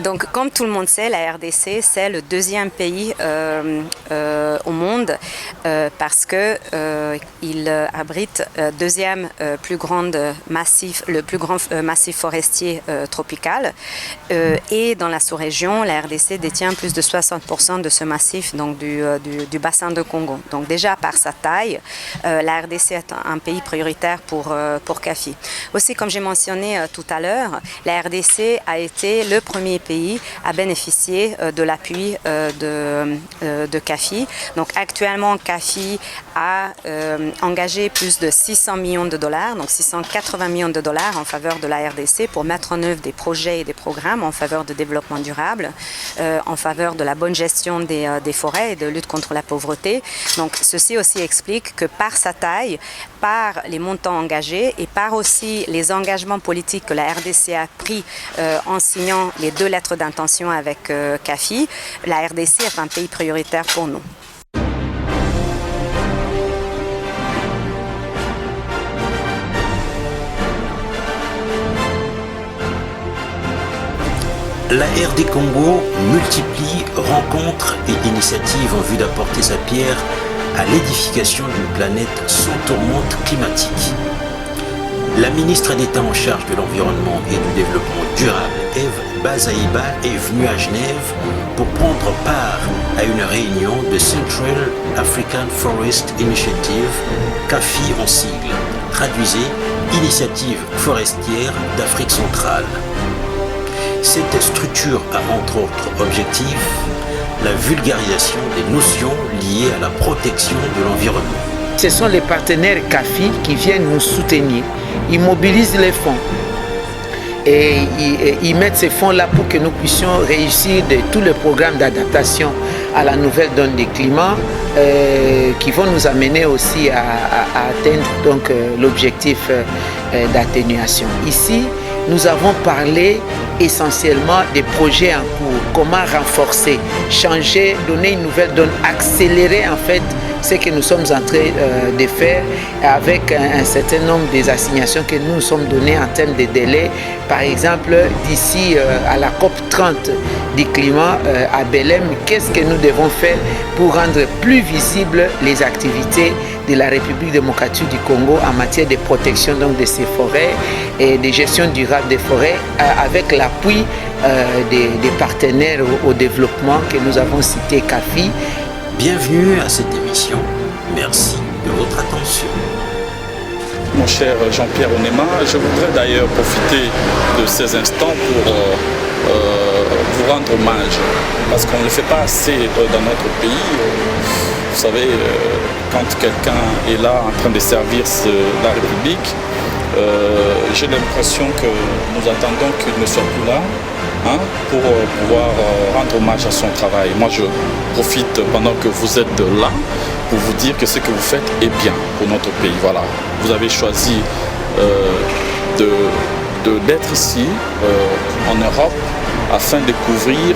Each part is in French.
Donc, comme tout le monde sait, la RDC, c'est le deuxième pays au monde parce que il abrite le plus grand massif forestier tropical. Et dans la sous-région, la RDC détient plus de 60% de ce massif, donc du bassin de Congo. Donc, déjà, par sa taille, la RDC est un pays prioritaire pour CAFI. Aussi, comme j'ai mentionné tout à l'heure, la RDC a été le premier pays à bénéficier de l'appui de CAFI. Donc actuellement, CAFI a engagé plus de 600 millions de dollars, donc 680 millions de dollars en faveur de la RDC pour mettre en œuvre des projets et des programmes en faveur de développement durable, en faveur de la bonne gestion des forêts et de lutte contre la pauvreté. Donc ceci aussi explique que par sa taille, par les montants engagés et par aussi les engagements politiques que la RDC a pris en signant les 2 lettres d'intention avec CAFI, la RDC est un pays prioritaire pour nous. La RD Congo multiplie rencontres et initiatives en vue d'apporter sa pierre à l'édification d'une planète sans tourmente climatique. La ministre d'État en charge de l'environnement et du développement durable, Eve Bazaïba, est venue à Genève pour prendre part à une réunion de Central African Forest Initiative, CAFI en sigle, traduisez Initiative forestière d'Afrique centrale. Cette structure a entre autres objectifs la vulgarisation des notions liées à la protection de l'environnement. Ce sont les partenaires CAFI qui viennent nous soutenir. Ils mobilisent les fonds et ils mettent ces fonds-là pour que nous puissions réussir tous les programmes d'adaptation à la nouvelle donne du climat qui vont nous amener aussi à atteindre l'objectif d'atténuation. Ici, nous avons parlé essentiellement des projets en cours, comment renforcer, changer, donner une nouvelle donne, accélérer en fait ce que nous sommes en train de faire avec un certain nombre des assignations que nous nous sommes données en termes de délai. Par exemple, d'ici à la COP 30 du climat à Belém, qu'est-ce que nous devons faire pour rendre plus visibles les activités de la République démocratique du Congo en matière de protection de ces forêts et de gestion durable des forêts avec l'appui des partenaires au développement que nous avons cités CAFI. Bienvenue à cette émission. Merci de votre attention. Mon cher Jean-Pierre Onema, je voudrais d'ailleurs profiter de ces instants pour vous rendre hommage, parce qu'on ne le fait pas assez dans notre pays. Vous savez, quand quelqu'un est là en train de servir la République, j'ai l'impression que nous attendons qu'il ne soit plus là pour pouvoir rendre hommage à son travail. Moi, je profite pendant que vous êtes là pour vous dire que ce que vous faites est bien pour notre pays. Voilà. Vous avez choisi d'être ici en Europe afin de couvrir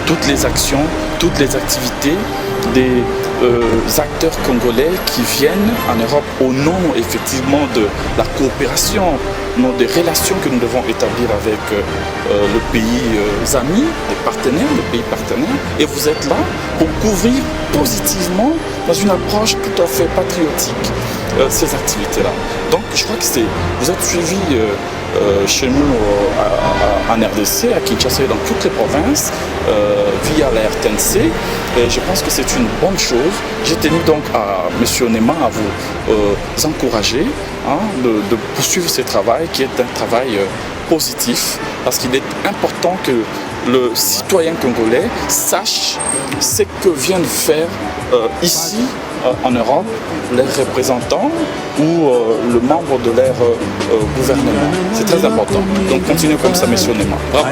toutes les actions, toutes les activités des acteurs congolais qui viennent en Europe au nom effectivement de la coopération, des relations que nous devons établir avec le pays ami, les partenaires, le pays partenaire. Et vous êtes là pour couvrir positivement dans une approche tout à fait patriotique ces activités-là. Donc je crois que vous êtes suivis chez nous en RDC, à Kinshasa et dans toutes les provinces, via la RTNC. Et je pense que c'est une bonne chose. J'ai tenu donc à M. Onema à vous encourager de poursuivre ce travail qui est un travail positif, parce qu'il est important que le citoyen congolais sache ce que viennent faire ici en Europe les représentants ou le membre de leur gouvernement. C'est très important. Donc continuez comme ça, messieurs Onema. Bravo.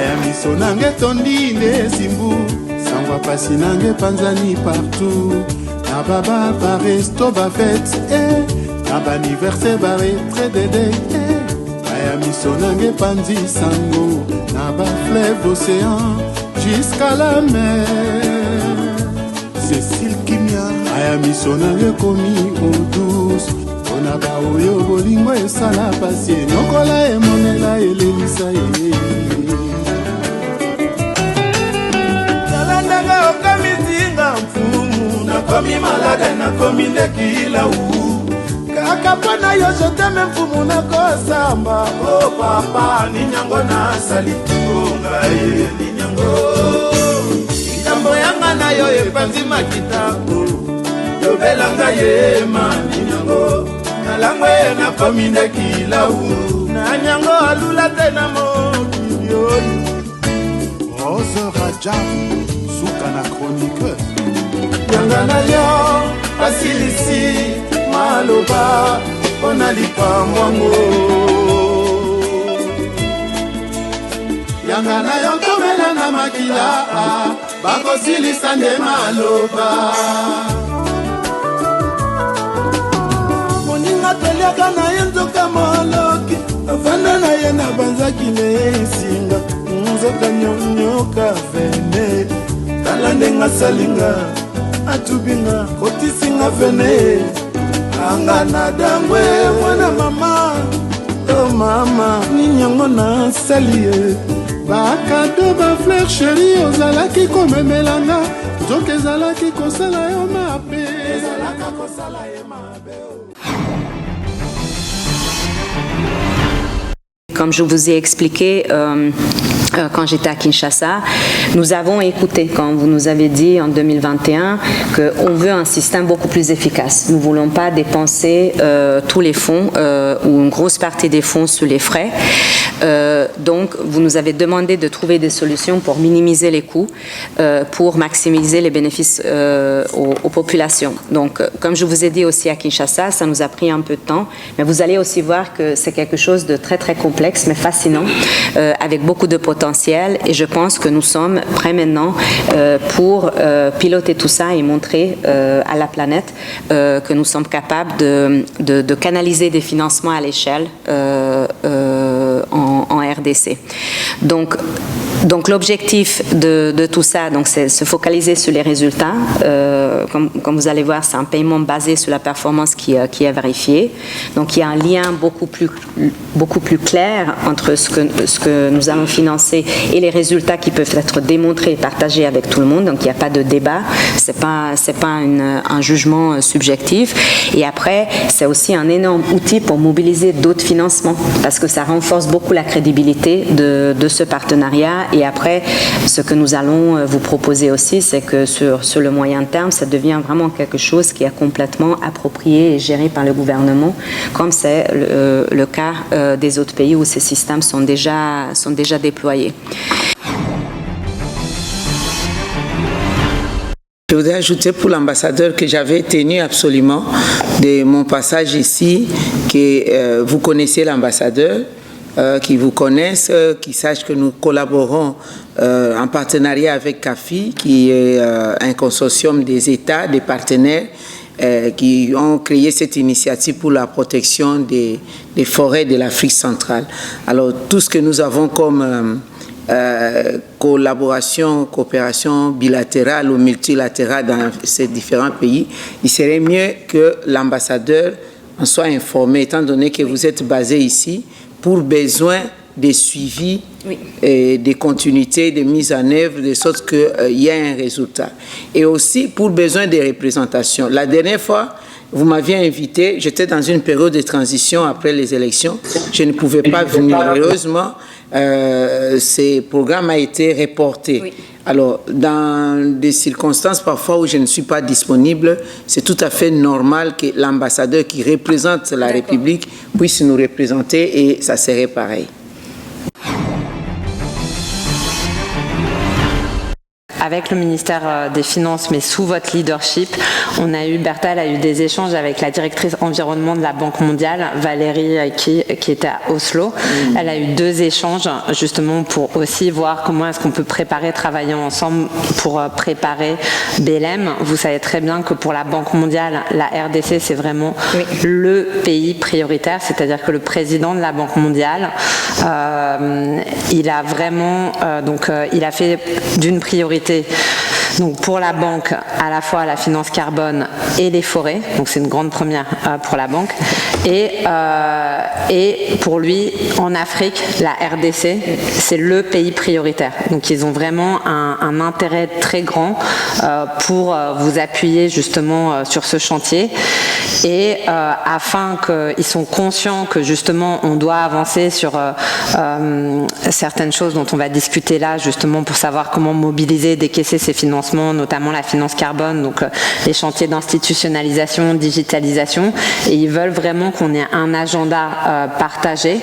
aya misonange pandi sango na ba fleuve océan jusqu'à la mer. Cécile Kimia aya misonange komi eau douce ona ba oyo bolingo esala pasi nokola emonela elelisa ye. Talandanga okamizinga mfumu nakomi malade nakomi ndekila u kaka pana yo joteme mfumu nakosamba. Oh papa ninyango nasali ngai ninyango ikambo yanga na yo epanzi makitako yobelanga ye maninyango nalangwe nakomi ndekila u nanyango alula te na mokili oyo. Rose Rajab suka na chronique yanga na yo basilisi maloba ona lipambwango yanga na yo komela na makila bakosilisa nde maloba. Moninga toliaka na ye nzoka moloki avanda na ye na banzaki ne esinga nzoka nyonyoka vene tala ndenga salinga atubinga kotisinga vene anga na dangwe mwana mama. Oh mama ninyango na salie bakado ba fleur chérie ozalaki komemelanga nzoka ezalaki kosala yo mabe ezalaka kosala ye mabe. Comme je vous ai expliqué quand j'étais à Kinshasa, nous avons écouté quand vous nous avez dit en 2021 qu'on veut un système beaucoup plus efficace. Nous ne voulons pas dépenser tous les fonds ou une grosse partie des fonds sur les frais. Donc, vous nous avez demandé de trouver des solutions pour minimiser les coûts, pour maximiser les bénéfices aux populations. Donc, comme je vous ai dit aussi à Kinshasa, ça nous a pris un peu de temps, mais vous allez aussi voir que c'est quelque chose de très très complexe, mais fascinant, avec beaucoup de potentiel. Et je pense que nous sommes prêts maintenant pour piloter tout ça et montrer à la planète que nous sommes capables de canaliser des financements à l'échelle en RDC. Donc l'objectif de tout ça, c'est se focaliser sur les résultats. Comme vous allez voir, c'est un paiement basé sur la performance qui est vérifiée. Donc il y a un lien beaucoup plus clair entre ce que nous allons financer et les résultats qui peuvent être démontrés et partagés avec tout le monde. Donc il n'y a pas de débat, c'est pas un jugement subjectif. Et après, c'est aussi un énorme outil pour mobiliser d'autres financements parce que ça renforce beaucoup la crédibilité de ce partenariat. Et après, ce que nous allons vous proposer aussi, c'est que sur le moyen terme, ça devient vraiment quelque chose qui est complètement approprié et géré par le gouvernement, comme c'est le cas des autres pays où ces systèmes sont déjà déployés. Je voudrais ajouter pour l'ambassadeur que j'avais tenu absolument de mon passage ici, que vous connaissez l'ambassadeur, qui vous connaissent, qui sachent que nous collaborons en partenariat avec CAFI, qui est un consortium des États, des partenaires, qui ont créé cette initiative pour la protection des forêts de l'Afrique centrale. Alors tout ce que nous avons comme collaboration, coopération bilatérale ou multilatérale dans ces différents pays, il serait mieux que l'ambassadeur en soit informé, étant donné que vous êtes basé ici, pour besoin des suivis, et des continuités, de mise en œuvre, de sorte qu'il y ait un résultat. Et aussi pour besoin des représentations. La dernière fois, vous m'aviez invité, j'étais dans une période de transition après les élections, je ne pouvais pas venir. Heureusement, ce programme a été reporté. Oui. Alors, dans des circonstances parfois où je ne suis pas disponible, c'est tout à fait normal que l'ambassadeur qui représente la République puisse nous représenter et ça serait pareil. avec le ministère des Finances, mais sous votre leadership, Bertha a eu des échanges avec la directrice environnement de la Banque mondiale, Valérie, qui était à Oslo. Elle a eu 2 échanges justement pour aussi voir comment est-ce qu'on peut travailler ensemble pour préparer BLM. Vous savez très bien que pour la Banque mondiale, la RDC, c'est vraiment le pays prioritaire, c'est-à-dire que le président de la Banque mondiale, il a vraiment, il a fait d'une priorité pour la banque à la fois la finance carbone et les forêts, donc c'est une grande première pour la banque, et pour lui en Afrique, la RDC, c'est le pays prioritaire. Donc ils ont vraiment un intérêt très grand pour vous appuyer justement sur ce chantier, et afin qu'ils sont conscients que justement on doit avancer sur certaines choses dont on va discuter là justement pour savoir comment mobiliser, décaisser ces financements, notamment la finance carbone, donc les chantiers d'institutionnalisation, digitalisation, et ils veulent vraiment qu'on ait un agenda partagé.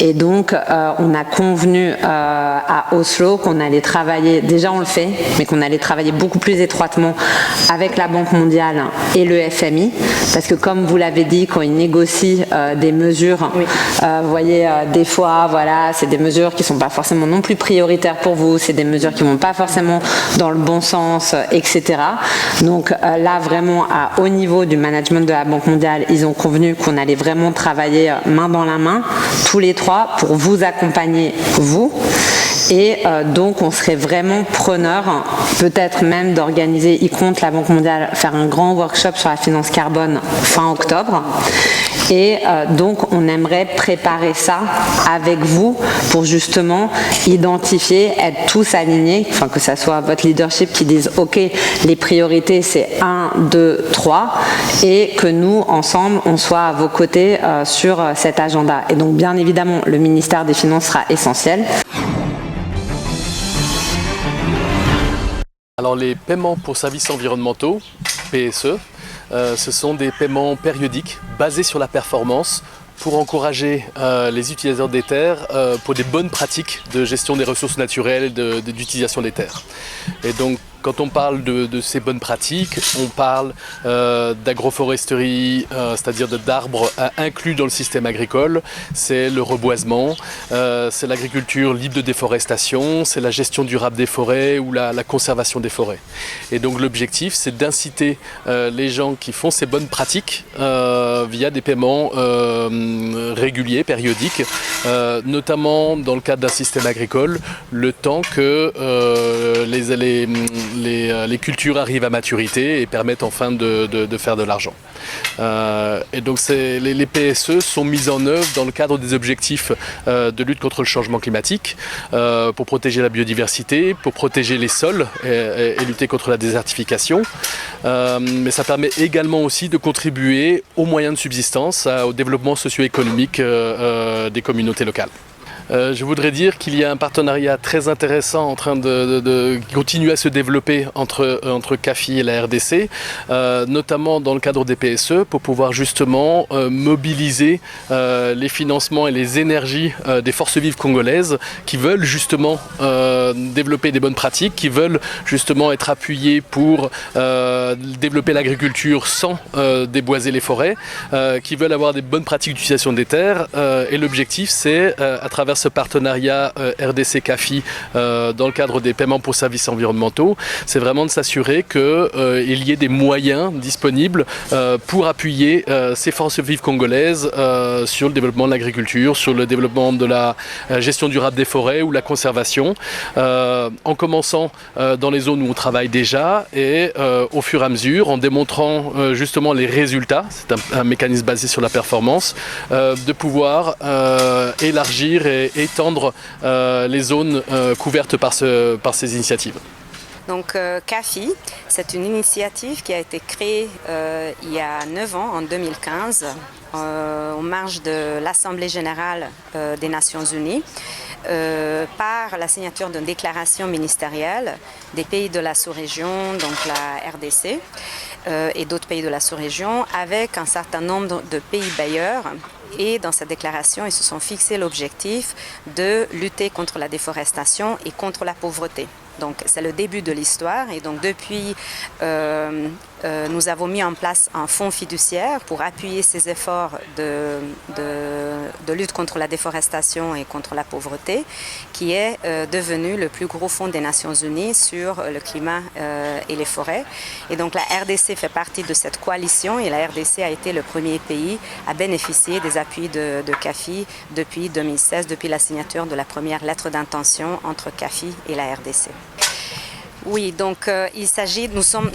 Et donc on a convenu à Oslo qu'on allait travailler, déjà on le fait, mais qu'on allait travailler beaucoup plus étroitement avec la Banque mondiale et le FMI, parce que comme vous l'avez dit, quand ils négocient des mesures, vous voyez, des fois, voilà, c'est des mesures qui ne sont pas forcément non plus prioritaires pour vous, c'est des mesures qui ne vont pas forcément dans le bon sens, etc. Donc là, vraiment, au niveau du management de la Banque mondiale, ils ont convenu qu'on allait vraiment travailler main dans la main, tous les 3, pour vous accompagner, vous. Et donc, on serait vraiment preneur, peut-être même d'organiser, y compte la Banque mondiale, faire un grand workshop sur la finance carbone fin octobre. Et donc, on aimerait préparer ça avec vous pour justement identifier, être tous alignés, enfin que ça soit votre leadership qui dise « Ok, les priorités, c'est 1, 2, 3 » et que nous, ensemble, on soit à vos côtés sur cet agenda. Et donc, bien évidemment, le ministère des Finances sera essentiel. Alors les paiements pour services environnementaux, PSE, ce sont des paiements périodiques basés sur la performance pour encourager les utilisateurs des terres pour des bonnes pratiques de gestion des ressources naturelles, d'utilisation des terres. Et donc quand on parle de ces bonnes pratiques, on parle d'agroforesterie, c'est-à-dire d'arbres inclus dans le système agricole, c'est le reboisement, c'est l'agriculture libre de déforestation, c'est la gestion durable des forêts ou la conservation des forêts. Et donc l'objectif, c'est d'inciter les gens qui font ces bonnes pratiques via des paiements réguliers, périodiques, notamment dans le cadre d'un système agricole, le temps que les cultures arrivent à maturité et permettent enfin de faire de l'argent. Et donc les PSE sont mises en œuvre dans le cadre des objectifs de lutte contre le changement climatique, pour protéger la biodiversité, pour protéger les sols et lutter contre la désertification. Mais ça permet également aussi de contribuer aux moyens de subsistance, au développement socio-économique des communautés locales. Je voudrais dire qu'il y a un partenariat très intéressant en train de continuer à se développer entre CAFI et la RDC, notamment dans le cadre des PSE, pour pouvoir justement mobiliser les financements et les énergies des forces vives congolaises qui veulent justement développer des bonnes pratiques, qui veulent justement être appuyées pour développer l'agriculture sans déboiser les forêts, qui veulent avoir des bonnes pratiques d'utilisation des terres. Et l'objectif, c'est à travers ce partenariat RDC-CAFI dans le cadre des paiements pour services environnementaux, c'est vraiment de s'assurer qu'il y ait des moyens disponibles pour appuyer ces forces vives congolaises sur le développement de l'agriculture, sur le développement de la gestion durable des forêts ou la conservation, en commençant dans les zones où on travaille déjà et au fur et à mesure, en démontrant justement les résultats, c'est un mécanisme basé sur la performance, de pouvoir élargir et étendre les zones couvertes par ces initiatives. Donc CAFI, c'est une initiative qui a été créée il y a 9 ans, en 2015, en marge de l'Assemblée générale des Nations Unies, par la signature d'une déclaration ministérielle des pays de la sous-région, donc la RDC, et d'autres pays de la sous-région, avec un certain nombre de pays bailleurs. Et dans cette déclaration, ils se sont fixés l'objectif de lutter contre la déforestation et contre la pauvreté. Donc c'est le début de l'histoire et donc depuis nous avons mis en place un fonds fiduciaire pour appuyer ces efforts de lutte contre la déforestation et contre la pauvreté, qui est devenu le plus gros fonds des Nations Unies sur le climat et les forêts. Et donc la RDC fait partie de cette coalition et la RDC a été le premier pays à bénéficier des appuis de CAFI depuis 2016, depuis la signature de la première lettre d'intention entre CAFI et la RDC. Oui, donc il s'agit, nous sommes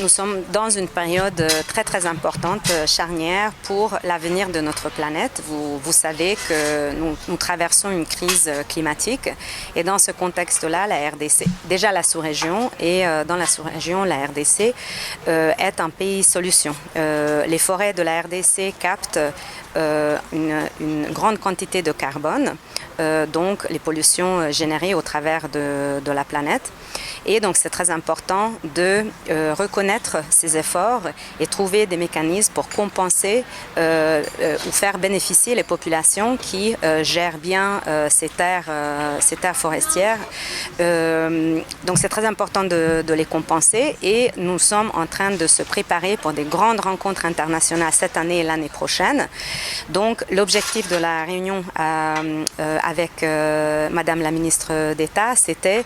dans une période très importante, charnière pour l'avenir de notre planète. Vous savez que nous traversons une crise climatique et dans ce contexte-là, la RDC, déjà la sous-région et dans la sous-région, la RDC est un pays solution. Les forêts de la RDC captent une grande quantité de carbone, donc les pollutions générées au travers de la planète. Et donc c'est très important de reconnaître ces efforts et trouver des mécanismes pour compenser ou faire bénéficier les populations qui gèrent bien ces terres forestières. Donc c'est très important de les compenser et nous sommes en train de se préparer pour des grandes rencontres internationales cette année et l'année prochaine. Donc l'objectif de la réunion avec Madame la ministre d'État, c'était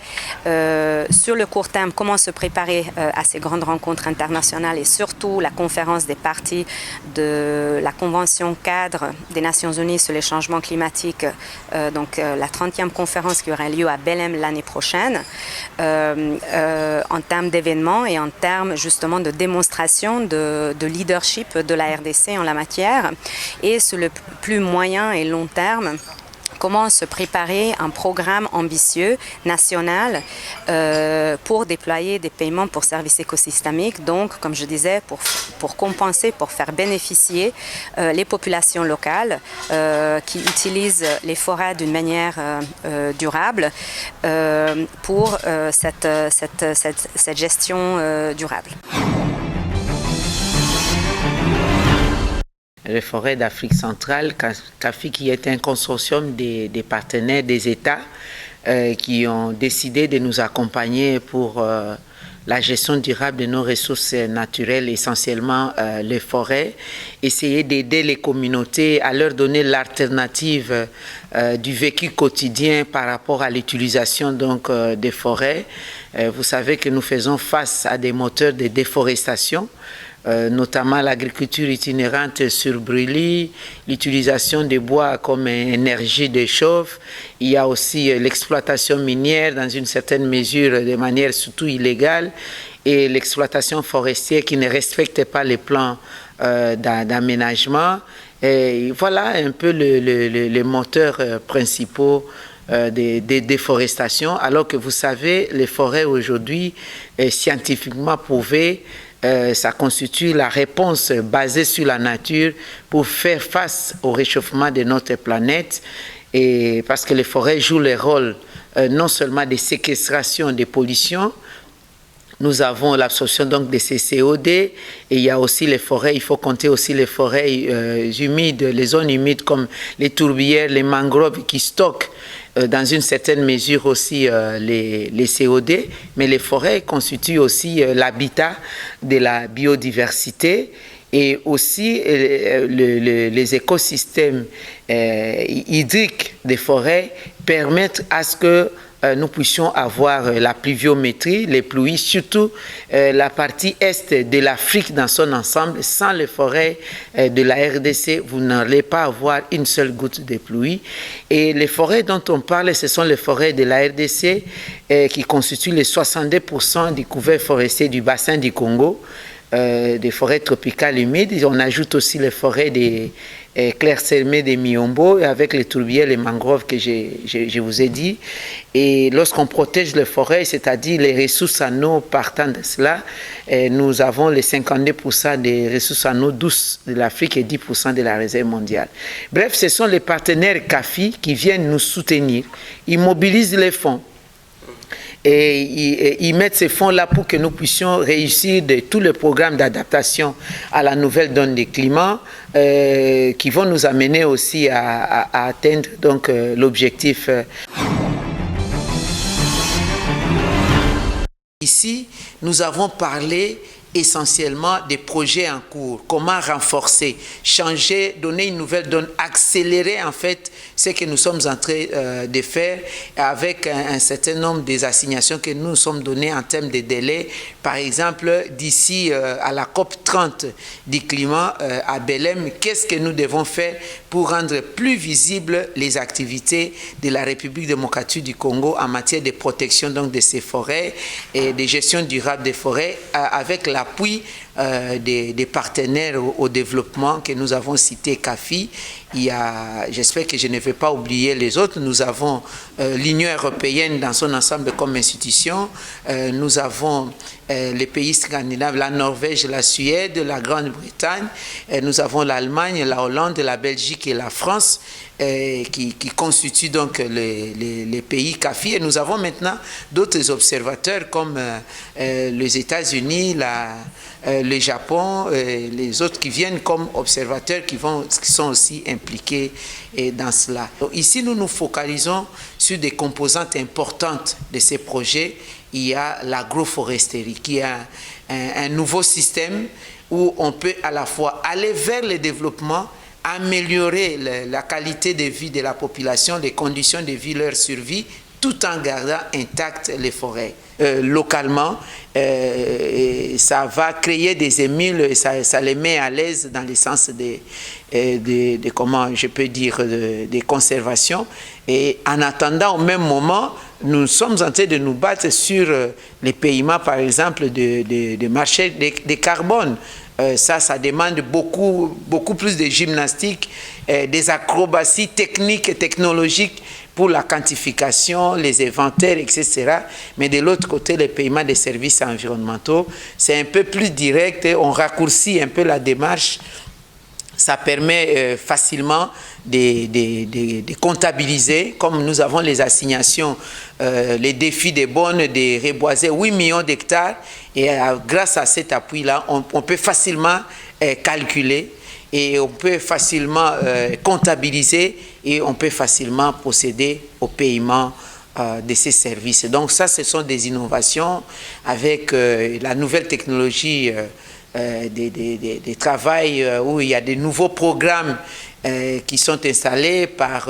sur le court terme, comment se préparer à ces grandes rencontres internationales et surtout la conférence des parties de la Convention cadre des Nations Unies sur les changements climatiques, donc la 30e conférence qui aura lieu à Belém l'année prochaine, en termes d'événements et en termes justement de démonstration de leadership de la RDC en la matière et sur le plus moyen et long terme, comment se préparer un programme ambitieux national pour déployer des paiements pour services écosystémiques, donc comme je disais, pour compenser, pour faire bénéficier les populations locales qui utilisent les forêts d'une manière durable pour cette gestion durable. Les forêts d'Afrique centrale, CAFI qui est un consortium des partenaires des États qui ont décidé de nous accompagner pour la gestion durable de nos ressources naturelles, essentiellement les forêts, essayer d'aider les communautés à leur donner l'alternative du vécu quotidien par rapport à l'utilisation donc des forêts. Vous savez que nous faisons face à des moteurs de déforestation, notamment l'agriculture itinérante sur brûlis, l'utilisation des bois comme énergie de chauffe. Il y a aussi l'exploitation minière dans une certaine mesure de manière surtout illégale et l'exploitation forestière qui ne respecte pas les plans d'aménagement. Et voilà un peu les moteurs principaux des déforestations, alors que vous savez, les forêts aujourd'hui, scientifiquement prouvées, ça constitue la réponse basée sur la nature pour faire face au réchauffement de notre planète. Et parce que les forêts jouent le rôle non seulement de séquestration des pollutions, nous avons l'absorption donc de ces CO2 et il y a aussi les forêts, il faut compter aussi les forêts humides, les zones humides comme les tourbières, les mangroves qui stockent dans une certaine mesure aussi les CO2, mais les forêts constituent aussi l'habitat de la biodiversité et aussi les écosystèmes hydriques des forêts permettent à ce que nous puissions avoir la pluviométrie, les pluies, surtout la partie est de l'Afrique dans son ensemble. Sans les forêts de la RDC, vous n'allez pas avoir une seule goutte de pluie. Et les forêts dont on parle, ce sont les forêts de la RDC qui constituent les 62% du couvert forestier du bassin du Congo, des forêts tropicales humides. On ajoute aussi les forêts des clairsemées des Miombo avec les tourbières, les mangroves que je vous ai dit. Et lorsqu'on protège les forêts, c'est-à-dire les ressources en eau partant de cela, nous avons les 52% des ressources en eau douce de l'Afrique et 10% de la réserve mondiale. Bref, ce sont les partenaires CAFI qui viennent nous soutenir. Ils mobilisent les fonds. Et ils mettent ces fonds-là pour que nous puissions réussir de tous les programmes d'adaptation à la nouvelle donne du climat qui vont nous amener aussi à atteindre donc l'objectif ici, nous avons parlé essentiellement des projets en cours, comment renforcer, changer, donner une nouvelle donne, accélérer en fait ce que nous sommes en train de faire avec un certain nombre des assignations que nous nous sommes données en termes de délai. Par exemple, d'ici à la COP 30 du climat à Belém, qu'est-ce que nous devons faire pour rendre plus visibles les activités de la République démocratique du Congo en matière de protection donc, de ces forêts et de gestion durable des forêts avec l'appui des partenaires au développement que nous avons cité CAFI. J'espère que je ne vais pas oublier les autres. Nous avons l'Union européenne dans son ensemble comme institution. Nous avons les pays scandinaves, la Norvège, la Suède, la Grande-Bretagne. Nous avons l'Allemagne, la Hollande, la Belgique et la France qui constituent donc les pays CAFI. Et nous avons maintenant d'autres observateurs comme les États-Unis, le Japon, les autres qui viennent comme observateurs qui sont aussi impliqués dans cela. Donc, ici, nous nous focalisons sur des composantes importantes de ces projets. Il y a l'agroforesterie, qui est un nouveau système où on peut à la fois aller vers le développement, améliorer la qualité de vie de la population, les conditions de vie, leur survie, tout en gardant intactes les forêts. Localement, ça va créer des émules, ça les met à l'aise dans le sens de comment je peux dire, de conservation. Et en attendant, au même moment, nous sommes en train de nous battre sur les paiements, par exemple, de marché de carbone. Ça demande beaucoup plus de gymnastique, des acrobaties techniques et technologiques pour la quantification, les inventaires, etc. Mais de l'autre côté, le paiement des services environnementaux, c'est un peu plus direct, on raccourcit un peu la démarche. Ça permet facilement de comptabiliser, comme nous avons les assignations, les défis des bonnes, de reboiser 8 millions d'hectares. Et grâce à cet appui-là, on peut facilement calculer et on peut facilement comptabiliser et on peut facilement procéder au paiement de ces services. Donc ça, ce sont des innovations avec la nouvelle technologie des travails où il y a des nouveaux programmes qui sont installés par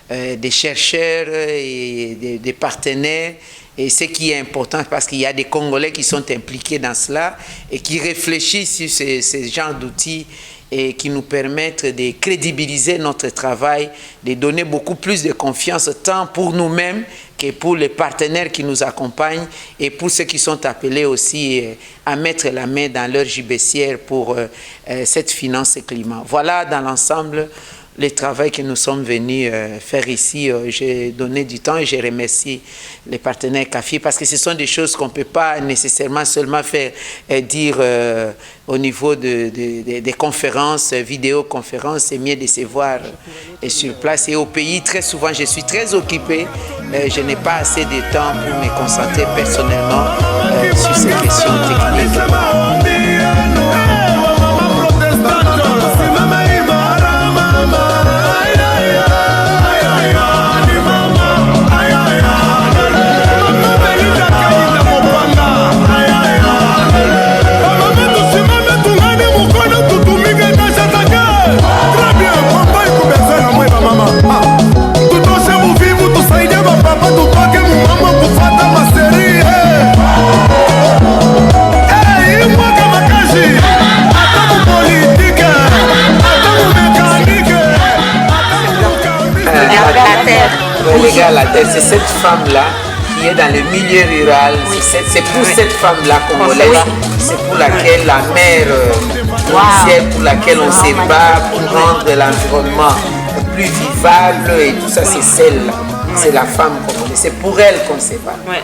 des chercheurs et des partenaires. Et ce qui est important, parce qu'il y a des Congolais qui sont impliqués dans cela et qui réfléchissent sur ces genres d'outils et qui nous permettent de crédibiliser notre travail, de donner beaucoup plus de confiance tant pour nous-mêmes que pour les partenaires qui nous accompagnent et pour ceux qui sont appelés aussi à mettre la main dans leur gibecière pour cette finance climat. Voilà dans l'ensemble le travail que nous sommes venus faire ici. J'ai donné du temps et je remercie les partenaires CAFI parce que ce sont des choses qu'on ne peut pas nécessairement seulement faire dire au niveau des conférences, vidéoconférences. C'est mieux de se voir sur place. Et au pays, très souvent, je suis très occupé. Je n'ai pas assez de temps pour me concentrer personnellement sur ces questions techniques. C'est cette femme-là qui est dans le milieu rural. Oui. C'est pour cette femme-là congolaise, c'est pour laquelle la mère pour laquelle on se bat pour rendre l'environnement plus vivable et tout ça, c'est celle-là. C'est la femme congolaise. C'est pour elle qu'on se bat. Oui,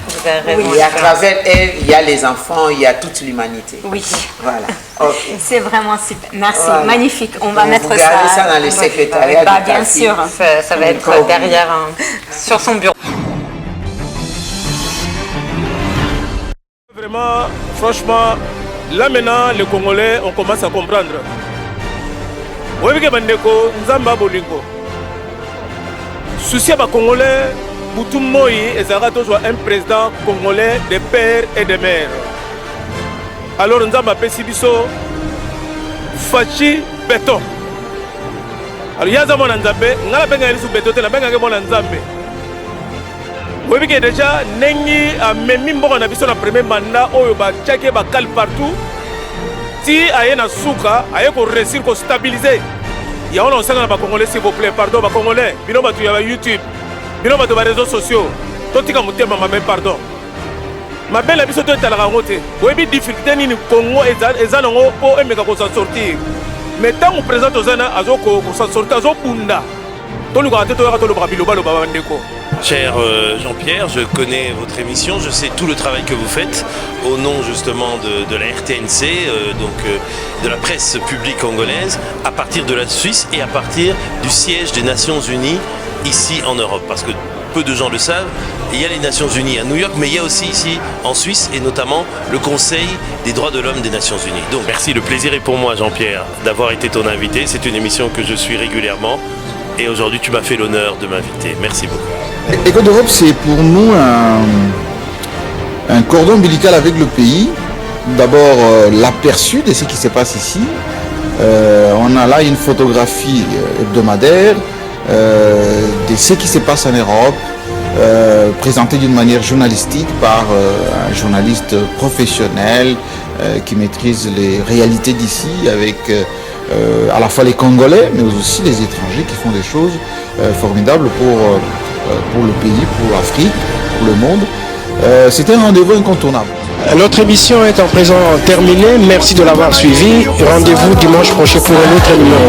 et à travers elle, il y a les enfants, il y a toute l'humanité. Oui. Voilà. Okay. C'est vraiment super. Merci. Voilà. Magnifique. On va mettre ça dans le secrétariat. Bien sûr. Ça va être derrière, sur son bureau. Vraiment, franchement, là maintenant, les Congolais, on commence à comprendre. Oui, Bandeko, Nzamba Bolingo. Souci à Congolais, butu moi ezalaka tozwa un président congolais de père et de mère. Alors nzambe apesi biso Fachi Beton. Alors yaza mwana nzambe ngala benga lisu beto te na benga ke mwana nzambe. Oyebi ke déjà nengi amemi mboka na biso na premier mandat oyo ba tchake ba kal partout. Si aye na suka aye ko réussir ko stabiliser. Ya on sanga na ba congolais s'il vous plaît, pardon ba congolais. Bino ba tu ya YouTube. Bino ba to ba réseaux sociaux. Totika mutema ma pardon. Ma belle biso to talaka ngote. Oyebi difficulté ni Congo ezanango po emeka ko s'en sortir. Mais tant qu'on présente aux Zana, Azoko, s'en sortir, Azokunda. Cher Jean-Pierre, je connais votre émission, je sais tout le travail que vous faites au nom justement de la RTNC, de la presse publique congolaise, à partir de la Suisse et à partir du siège des Nations Unies ici en Europe. Parce que peu de gens le savent, il y a les Nations Unies à New York, mais il y a aussi ici en Suisse et notamment le Conseil des droits de l'homme des Nations Unies. Donc merci, le plaisir est pour moi Jean-Pierre d'avoir été ton invité. C'est une émission que je suis régulièrement et aujourd'hui tu m'as fait l'honneur de m'inviter. Merci beaucoup. Écho d'Europe, c'est pour nous un cordon ombilical avec le pays. D'abord l'aperçu de ce qui se passe ici. On a là une photographie hebdomadaire de ce qui se passe en Europe, présenté d'une manière journalistique par un journaliste professionnel qui maîtrise les réalités d'ici avec à la fois les Congolais mais aussi les étrangers qui font des choses formidables pour le pays, pour l'Afrique, pour le monde. C'était un rendez-vous incontournable. Notre émission est en présent terminée. Merci de l'avoir suivi. Rendez-vous dimanche prochain pour un autre numéro.